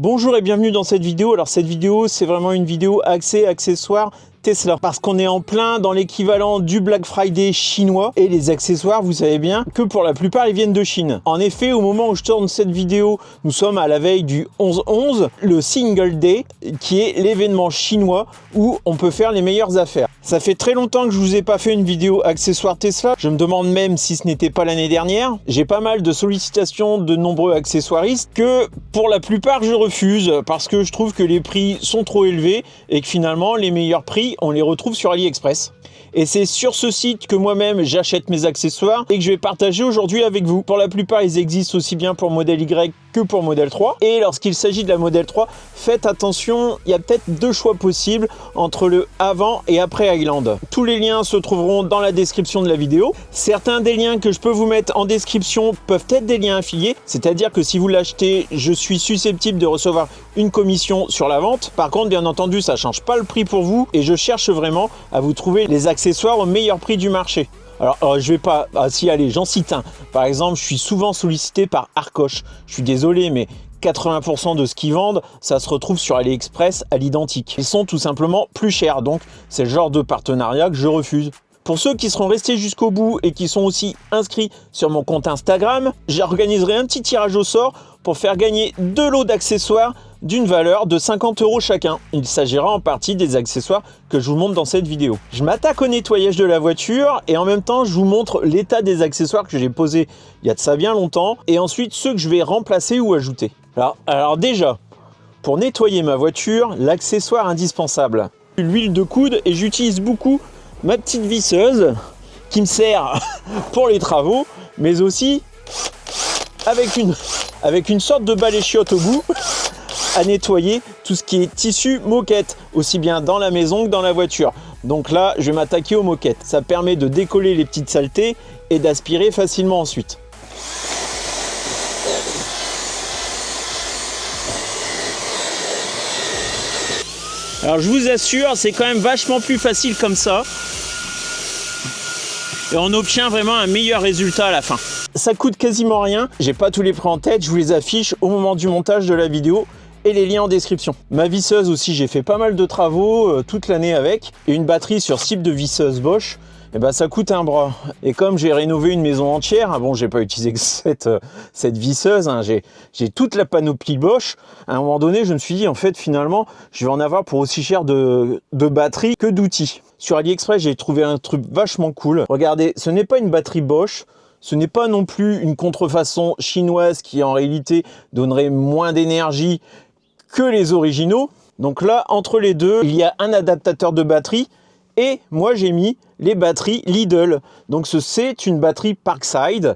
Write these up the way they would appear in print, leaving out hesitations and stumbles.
Bonjour et bienvenue dans cette vidéo. Alors cette vidéo, c'est vraiment une vidéo axée accessoires Tesla. Parce qu'on est en plein dans l'équivalent du Black Friday chinois. Et les accessoires, vous savez bien que pour la plupart, ils viennent de Chine. En effet, au moment où je tourne cette vidéo, nous sommes à la veille du 11-11, le Single Day, qui est l'événement chinois où on peut faire les meilleures affaires. Ça fait très longtemps que je vous ai pas fait une vidéo accessoires Tesla. Je me demande même si ce n'était pas l'année dernière. J'ai pas mal de sollicitations de nombreux accessoiristes que pour la plupart je refuse parce que je trouve que les prix sont trop élevés et que finalement les meilleurs prix on les retrouve sur AliExpress. Et c'est sur ce site que moi-même j'achète mes accessoires et que je vais partager aujourd'hui avec vous. Pour la plupart, ils existent aussi bien pour modèle Y que pour modèle 3. Et lorsqu'il s'agit de la modèle 3, faites attention, il y a peut-être deux choix possibles entre le avant et après Highland. Tous les liens se trouveront dans la description de la vidéo. Certains des liens que je peux vous mettre en description peuvent être des liens affiliés, c'est-à-dire que si vous l'achetez, je suis susceptible de recevoir une commission sur la vente. Par contre, bien entendu, ça ne change pas le prix pour vous et je cherche vraiment à vous trouver les accessoires au meilleur prix du marché. Alors je vais pas... Ah si, allez, j'en cite un. Par exemple, je suis souvent sollicité par Arcoche. Je suis désolé, mais 80% de ce qu'ils vendent, ça se retrouve sur AliExpress à l'identique. Ils sont tout simplement plus chers, donc c'est le genre de partenariat que je refuse. Pour ceux qui seront restés jusqu'au bout et qui sont aussi inscrits sur mon compte Instagram, j'organiserai un petit tirage au sort pour faire gagner 2 lots d'accessoires d'une valeur de 50 € chacun. Il s'agira en partie des accessoires que je vous montre dans cette vidéo. Je m'attaque au nettoyage de la voiture et en même temps je vous montre l'état des accessoires que j'ai posés il y a de ça bien longtemps et ensuite ceux que je vais remplacer ou ajouter. Alors déjà, pour nettoyer ma voiture, l'accessoire indispensable, l'huile de coude, et j'utilise beaucoup ma petite visseuse qui me sert pour les travaux, mais aussi avec une sorte de balai chiotte au bout à nettoyer tout ce qui est tissu moquette, aussi bien dans la maison que dans la voiture. Donc là, je vais m'attaquer aux moquettes. Ça permet de décoller les petites saletés et d'aspirer facilement ensuite. Alors je vous assure, c'est quand même vachement plus facile comme ça. Et on obtient vraiment un meilleur résultat à la fin. Ça coûte quasiment rien. J'ai pas tous les prix en tête, je vous les affiche au moment du montage de la vidéo et les liens en description. Ma visseuse aussi, j'ai fait pas mal de travaux toute l'année avec. Et une batterie sur ce type de visseuse Bosch, et ben ça coûte un bras. Et comme j'ai rénové une maison entière, bon, j'ai pas utilisé que cette visseuse, hein, j'ai toute la panoplie Bosch. À un moment donné, je me suis dit, en fait, finalement, je vais en avoir pour aussi cher de batterie que d'outils. Sur AliExpress, j'ai trouvé un truc vachement cool. Regardez, ce n'est pas une batterie Bosch, ce n'est pas non plus une contrefaçon chinoise qui en réalité donnerait moins d'énergie que les originaux. Donc là, entre les deux, il y a un adaptateur de batterie et moi j'ai mis les batteries Lidl. Donc c'est une batterie Parkside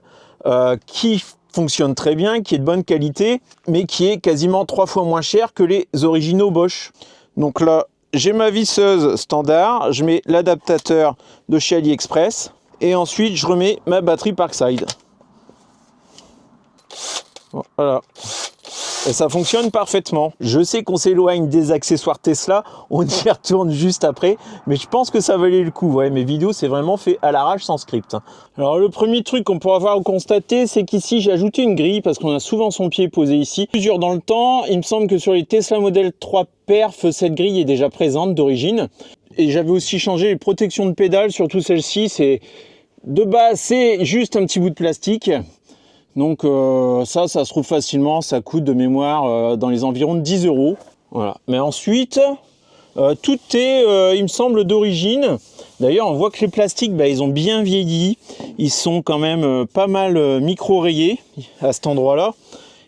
qui fonctionne très bien, qui est de bonne qualité, mais qui est quasiment 3 fois moins chère que les originaux Bosch. Donc là, j'ai ma visseuse standard, je mets l'adaptateur de chez AliExpress et ensuite je remets ma batterie Parkside. Voilà. Et ça fonctionne parfaitement. Je sais qu'on s'éloigne des accessoires Tesla, on y retourne juste après, mais je pense que ça valait le coup. Ouais, mes vidéos, c'est vraiment fait à l'arrache sans script. Alors le premier truc qu'on pourra voir ou constater, c'est qu'ici j'ai ajouté une grille parce qu'on a souvent son pied posé ici. Plusieurs dans le temps, il me semble que sur les Tesla Model 3 Perf, cette grille est déjà présente d'origine. Et j'avais aussi changé les protections de pédales, surtout celle-ci. C'est de base, c'est juste un petit bout de plastique. Donc ça se trouve facilement, ça coûte de mémoire dans les environs de 10 €. Voilà. Mais ensuite, tout est, il me semble, d'origine. D'ailleurs, on voit que les plastiques, ils ont bien vieilli. Ils sont quand même pas mal micro-rayés à cet endroit-là.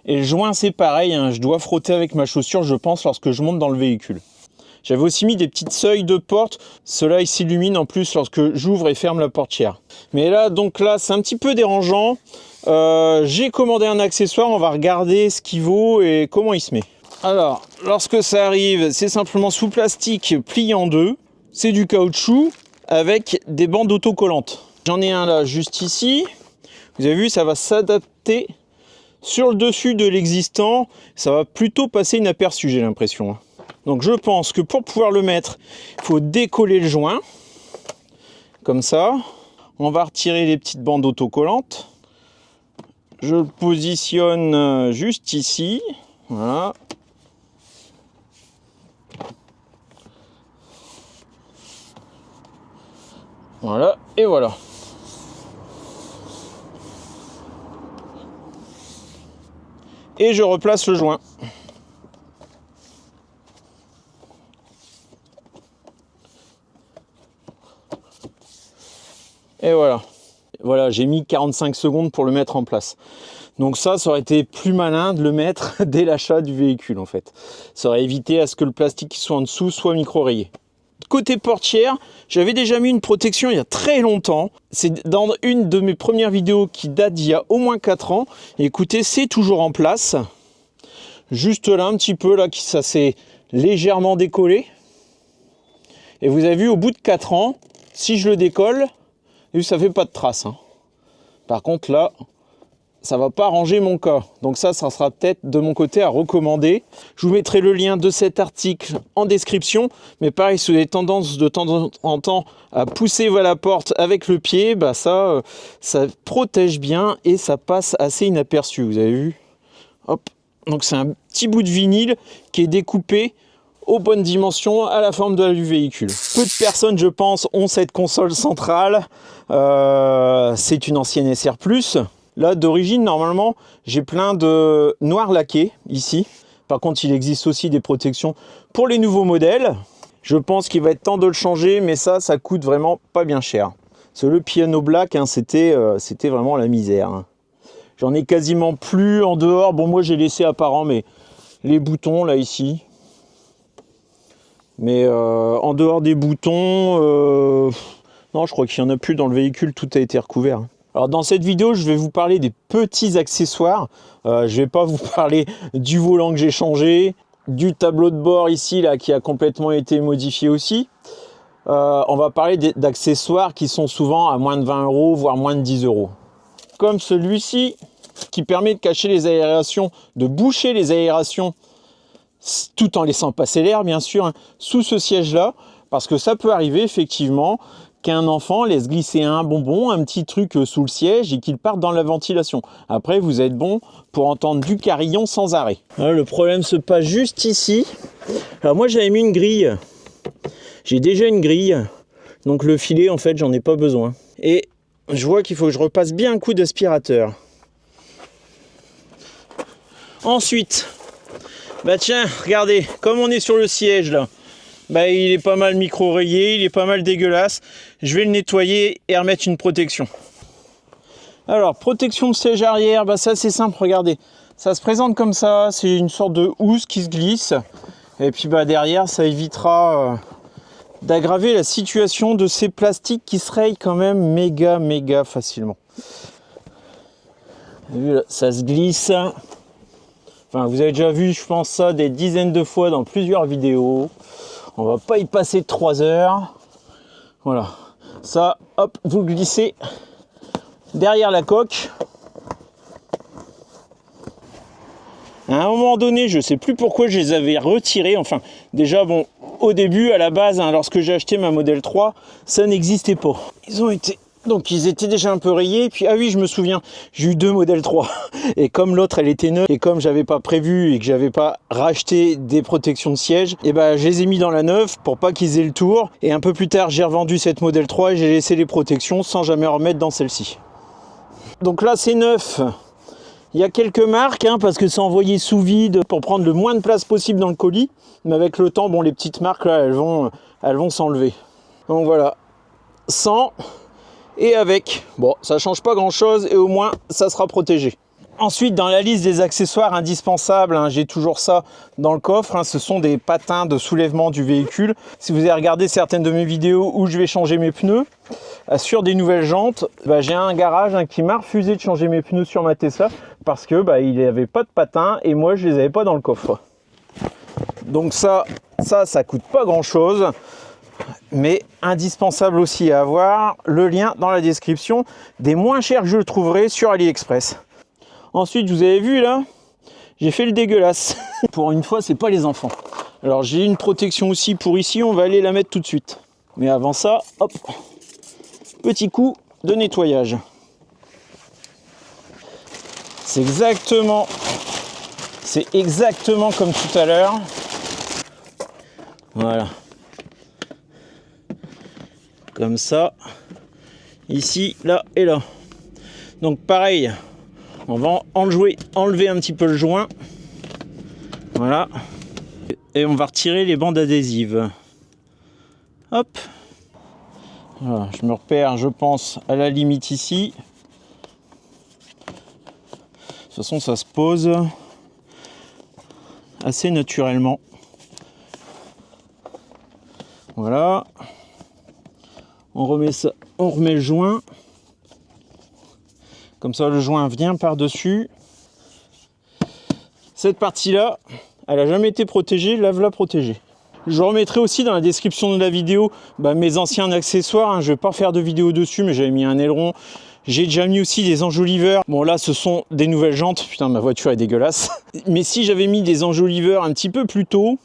Et le joint, c'est pareil, hein, je dois frotter avec ma chaussure, je pense, lorsque je monte dans le véhicule. J'avais aussi mis des petites seuils de porte. Ceux-là, ils s'illuminent en plus lorsque j'ouvre et ferme la portière. Mais là, donc là, c'est un petit peu dérangeant. J'ai commandé un accessoire, on va regarder ce qu'il vaut et comment il se met. Alors, lorsque ça arrive, c'est simplement sous plastique plié en deux. C'est du caoutchouc avec des bandes autocollantes. J'en ai un là, juste ici. Vous avez vu, ça va s'adapter sur le dessus de l'existant. Ça va plutôt passer inaperçu, j'ai l'impression. Donc je pense que pour pouvoir le mettre, il faut décoller le joint. Comme ça. On va retirer les petites bandes autocollantes. Je le positionne juste ici. Voilà. Voilà, et voilà. Et je replace le joint. Et voilà. Voilà, j'ai mis 45 secondes pour le mettre en place. Donc ça aurait été plus malin de le mettre dès l'achat du véhicule en fait. Ça aurait évité à ce que le plastique qui soit en dessous soit micro-rayé. Côté portière, j'avais déjà mis une protection il y a très longtemps. C'est dans une de mes premières vidéos qui date d'il y a au moins 4 ans. Et écoutez, c'est toujours en place. Juste là, un petit peu, là, ça s'est légèrement décollé. Et vous avez vu, au bout de 4 ans, si je le décolle, ça fait pas de traces. Hein. Par contre, là, ça va pas arranger mon cas. Donc ça sera peut-être de mon côté à recommander. Je vous mettrai le lien de cet article en description. Mais pareil, si vous avez tendance de temps en temps à pousser vers la porte avec le pied, bah ça protège bien et ça passe assez inaperçu. Vous avez vu? Hop. Donc c'est un petit bout de vinyle qui est découpé aux bonnes dimensions à la forme du véhicule. Peu de personnes, je pense, ont cette console centrale. C'est une ancienne SR+. Là, d'origine, normalement, j'ai plein de noir laqué ici. Par contre, il existe aussi des protections pour les nouveaux modèles. Je pense qu'il va être temps de le changer, mais ça coûte vraiment pas bien cher. Parce que le piano black, hein, c'était vraiment la misère. Hein. J'en ai quasiment plus en dehors. Bon, moi, j'ai laissé apparent, mais les boutons, là, ici. Mais en dehors des boutons, non, je crois qu'il n'y en a plus dans le véhicule. Tout a été recouvert. Alors dans cette vidéo, je vais vous parler des petits accessoires. Je ne vais pas vous parler du volant que j'ai changé, du tableau de bord ici là qui a complètement été modifié aussi. On va parler d'accessoires qui sont souvent à moins de 20 €, voire moins de 10 €. Comme celui-ci qui permet de cacher les aérations, de boucher les aérations tout en laissant passer l'air bien sûr, hein, sous ce siège-là, parce que ça peut arriver effectivement qu'un enfant laisse glisser un bonbon, un petit truc sous le siège et qu'il parte dans la ventilation. Après, vous êtes bon pour entendre du carillon sans arrêt. Alors, le problème se passe juste ici. Alors moi, j'avais mis une grille. J'ai déjà une grille. Donc le filet, en fait, j'en ai pas besoin. Et je vois qu'il faut que je repasse bien un coup d'aspirateur. Ensuite, bah tiens, regardez, comme on est sur le siège là, bah, il est pas mal micro-rayé, il est pas mal dégueulasse. Je vais le nettoyer et remettre une protection. Alors, protection de siège arrière, bah ça c'est simple, regardez. Ça se présente comme ça, c'est une sorte de housse qui se glisse. Et puis bah derrière, ça évitera d'aggraver la situation de ces plastiques qui se rayent quand même méga facilement. Vous avez vu, là, ça se glisse. Enfin, vous avez déjà vu, je pense, ça des dizaines de fois dans plusieurs vidéos. On va pas y passer 3 heures. Voilà. Ça, hop, vous le glissez derrière la coque. À un moment donné, je sais plus pourquoi je les avais retirés. Enfin, déjà, bon, au début, à la base, hein, lorsque j'ai acheté ma Model 3, ça n'existait pas. Donc ils étaient déjà un peu rayés, puis ah oui je me souviens, j'ai eu 2 Model 3 et comme l'autre elle était neuve et comme j'avais pas prévu et que j'avais pas racheté des protections de siège, et ben je les ai mis dans la neuve pour pas qu'ils aient le tour et un peu plus tard j'ai revendu cette Model 3 et j'ai laissé les protections sans jamais remettre dans celle-ci. Donc là c'est neuf, il y a quelques marques hein, parce que c'est envoyé sous vide pour prendre le moins de place possible dans le colis, mais avec le temps bon les petites marques là elles vont s'enlever. Donc voilà, sans et avec. Bon, ça change pas grand chose et au moins ça sera protégé. Ensuite, dans la liste des accessoires indispensables, hein, j'ai toujours ça dans le coffre, hein, ce sont des patins de soulèvement du véhicule. Si vous avez regardé certaines de mes vidéos où je vais changer mes pneus sur des nouvelles jantes, bah, j'ai un garage hein, qui m'a refusé de changer mes pneus sur ma Tesla parce que bah, il n'y avait pas de patins et moi je les avais pas dans le coffre. Donc ça coûte pas grand chose. Mais indispensable aussi à avoir, le lien dans la description des moins chers que je trouverai sur AliExpress. Ensuite, vous avez vu là, j'ai fait le dégueulasse. Pour une fois, c'est pas les enfants. Alors j'ai une protection aussi pour ici, on va aller la mettre tout de suite. Mais avant ça, hop, petit coup de nettoyage. C'est exactement comme tout à l'heure. Voilà. comme ça, ici, là et là. Donc pareil, on va enlever un petit peu le joint, voilà, et on va retirer les bandes adhésives. Hop, voilà, je me repère, je pense, à la limite ici. De toute façon, ça se pose assez naturellement. Voilà, on remet ça, on remet le joint. Comme ça, le joint vient par-dessus. Cette partie-là, elle n'a jamais été protégée, là, la protégée. Je remettrai aussi dans la description de la vidéo mes anciens accessoires. Hein. Je ne vais pas faire de vidéo dessus, mais j'avais mis un aileron. J'ai déjà mis aussi des enjoliveurs. Bon, là, ce sont des nouvelles jantes. Putain, ma voiture est dégueulasse. Mais si j'avais mis des enjoliveurs un petit peu plus tôt,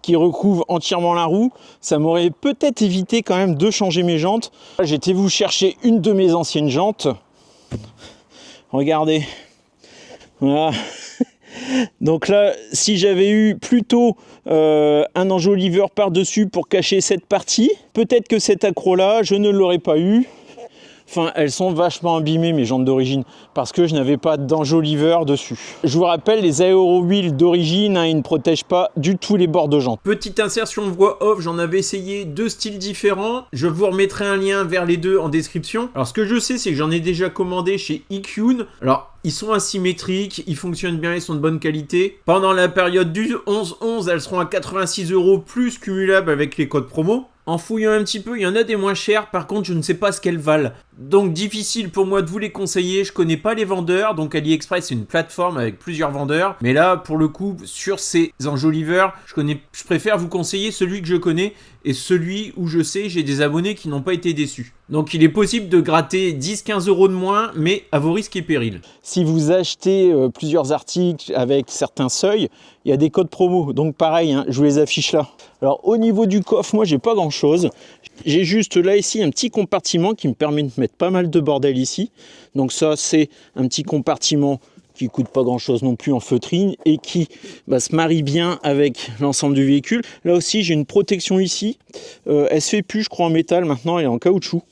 qui recouvre entièrement la roue, ça m'aurait peut-être évité quand même de changer mes jantes. J'ai été vous chercher une de mes anciennes jantes. Regardez, voilà. Donc là, si j'avais eu plutôt un enjoliveur par-dessus pour cacher cette partie, peut-être que cet accroc-là, je ne l'aurais pas eu. Enfin, elles sont vachement abîmées, mes jantes d'origine, parce que je n'avais pas d'enjoliveur dessus. Je vous rappelle, les Aero Wheel d'origine, hein, ils ne protègent pas du tout les bords de jantes. Petite insertion voix off, j'en avais essayé 2 styles différents. Je vous remettrai un lien vers les deux en description. Alors, ce que je sais, c'est que j'en ai déjà commandé chez Ikune. Alors, ils sont asymétriques, ils fonctionnent bien, ils sont de bonne qualité. Pendant la période du 11-11, elles seront à 86 € plus cumulables avec les codes promo. En fouillant un petit peu, il y en a des moins chers, par contre je ne sais pas ce qu'elles valent. Donc difficile pour moi de vous les conseiller, je connais pas les vendeurs, donc AliExpress c'est une plateforme avec plusieurs vendeurs. Mais là pour le coup, sur ces enjoliveurs, je préfère vous conseiller celui que je connais et celui où je sais j'ai des abonnés qui n'ont pas été déçus. Donc il est possible de gratter 10-15 € de moins, mais à vos risques et périls. Si vous achetez plusieurs articles avec certains seuils, il y a des codes promo, donc pareil, hein, je vous les affiche là. Alors au niveau du coffre, moi j'ai pas grand chose. J'ai juste là ici un petit compartiment qui me permet de mettre pas mal de bordel ici. Donc ça c'est un petit compartiment qui coûte pas grand chose non plus en feutrine et qui se marie bien avec l'ensemble du véhicule. Là aussi j'ai une protection ici. Elle se fait plus je crois en métal, maintenant elle est en caoutchouc.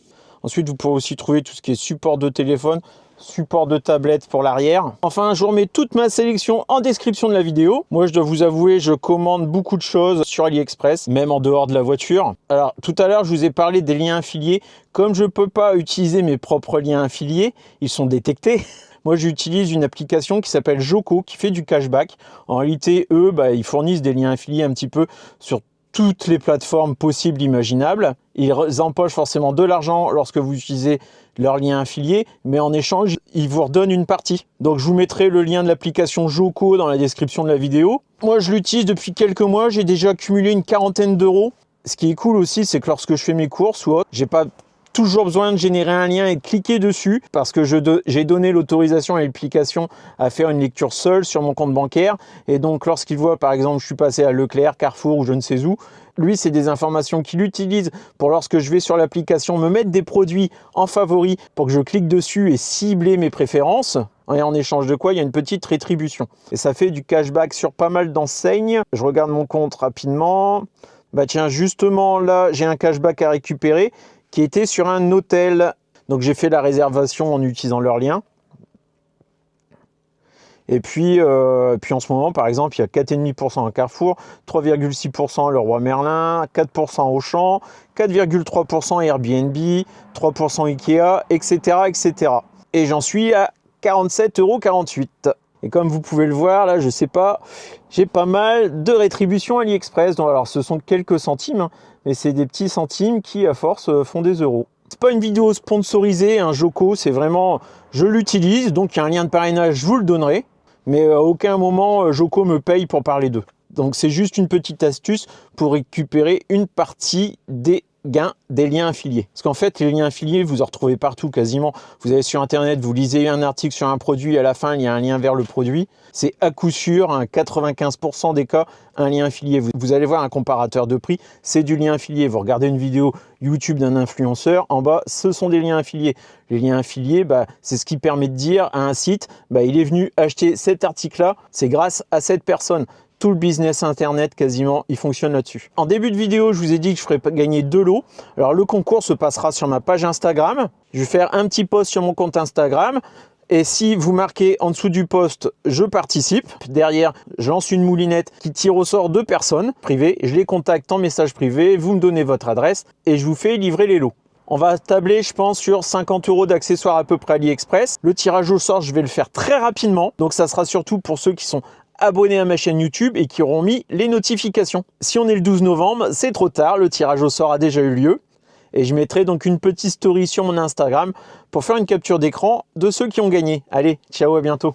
Ensuite vous pourrez aussi trouver tout ce qui est support de téléphone, support de tablette pour l'arrière. Enfin, je vous remets toute ma sélection en description de la vidéo. Moi, je dois vous avouer, je commande beaucoup de choses sur AliExpress, même en dehors de la voiture. Alors, tout à l'heure, je vous ai parlé des liens affiliés. Comme je ne peux pas utiliser mes propres liens affiliés, ils sont détectés. Moi, j'utilise une application qui s'appelle Joko, qui fait du cashback. En réalité, eux, ils fournissent des liens affiliés un petit peu sur toutes les plateformes possibles, imaginables. Ils empochent forcément de l'argent lorsque vous utilisez leur lien affilié, mais en échange, ils vous redonnent une partie. Donc, je vous mettrai le lien de l'application Joko dans la description de la vidéo. Moi, je l'utilise depuis quelques mois. J'ai déjà accumulé une quarantaine d'euros. Ce qui est cool aussi, c'est que lorsque je fais mes courses ou autre, j'ai pas toujours besoin de générer un lien et de cliquer dessus parce que j'ai donné l'autorisation à l'application à faire une lecture seule sur mon compte bancaire. Et donc, lorsqu'il voit, par exemple, je suis passé à Leclerc, Carrefour ou je ne sais où, lui, c'est des informations qu'il utilise pour lorsque je vais sur l'application me mettre des produits en favori pour que je clique dessus et cibler mes préférences. Et en échange de quoi, il y a une petite rétribution. Et ça fait du cashback sur pas mal d'enseignes. Je regarde mon compte rapidement. Tiens, justement, là, j'ai un cashback à récupérer qui était sur un hôtel. Donc, j'ai fait la réservation en utilisant leur lien. Et puis en ce moment, par exemple, il y a 4,5% à Carrefour, 3,6% à Leroy Merlin, 4% Auchan, 4,3% Airbnb, 3% Ikea, etc., etc. Et j'en suis à 47,48 €. Et comme vous pouvez le voir, là, je sais pas, j'ai pas mal de rétributions AliExpress. Donc, alors, ce sont quelques centimes, hein, mais c'est des petits centimes qui, à force, font des euros. C'est pas une vidéo sponsorisée, un Joko, c'est vraiment, je l'utilise, donc il y a un lien de parrainage, je vous le donnerai. Mais à aucun moment, Joko me paye pour parler d'eux. Donc, c'est juste une petite astuce pour récupérer une partie des gains des liens affiliés. Parce qu'en fait, les liens affiliés, vous en retrouvez partout quasiment. Vous allez sur Internet, vous lisez un article sur un produit, à la fin, il y a un lien vers le produit. C'est à coup sûr, 95% des cas, un lien affilié. Vous allez voir un comparateur de prix, c'est du lien affilié. Vous regardez une vidéo YouTube d'un influenceur, en bas, ce sont des liens affiliés. Les liens affiliés, c'est ce qui permet de dire à un site, il est venu acheter cet article-là, c'est grâce à cette personne. Tout le business internet, quasiment, il fonctionne là-dessus. En début de vidéo, je vous ai dit que je ferais gagner 2 lots. Alors, le concours se passera sur ma page Instagram. Je vais faire un petit post sur mon compte Instagram. Et si vous marquez en dessous du post « Je participe », derrière, je lance une moulinette qui tire au sort 2 personnes privées. Je les contacte en message privé, vous me donnez votre adresse et je vous fais livrer les lots. On va tabler, je pense, sur 50 € d'accessoires à peu près AliExpress. Le tirage au sort, je vais le faire très rapidement. Donc, ça sera surtout pour ceux qui sont abonnés à ma chaîne YouTube et qui auront mis les notifications. Si on est le 12 novembre, c'est trop tard. Le tirage au sort a déjà eu lieu. Et je mettrai donc une petite story sur mon Instagram pour faire une capture d'écran de ceux qui ont gagné. Allez, ciao, à bientôt.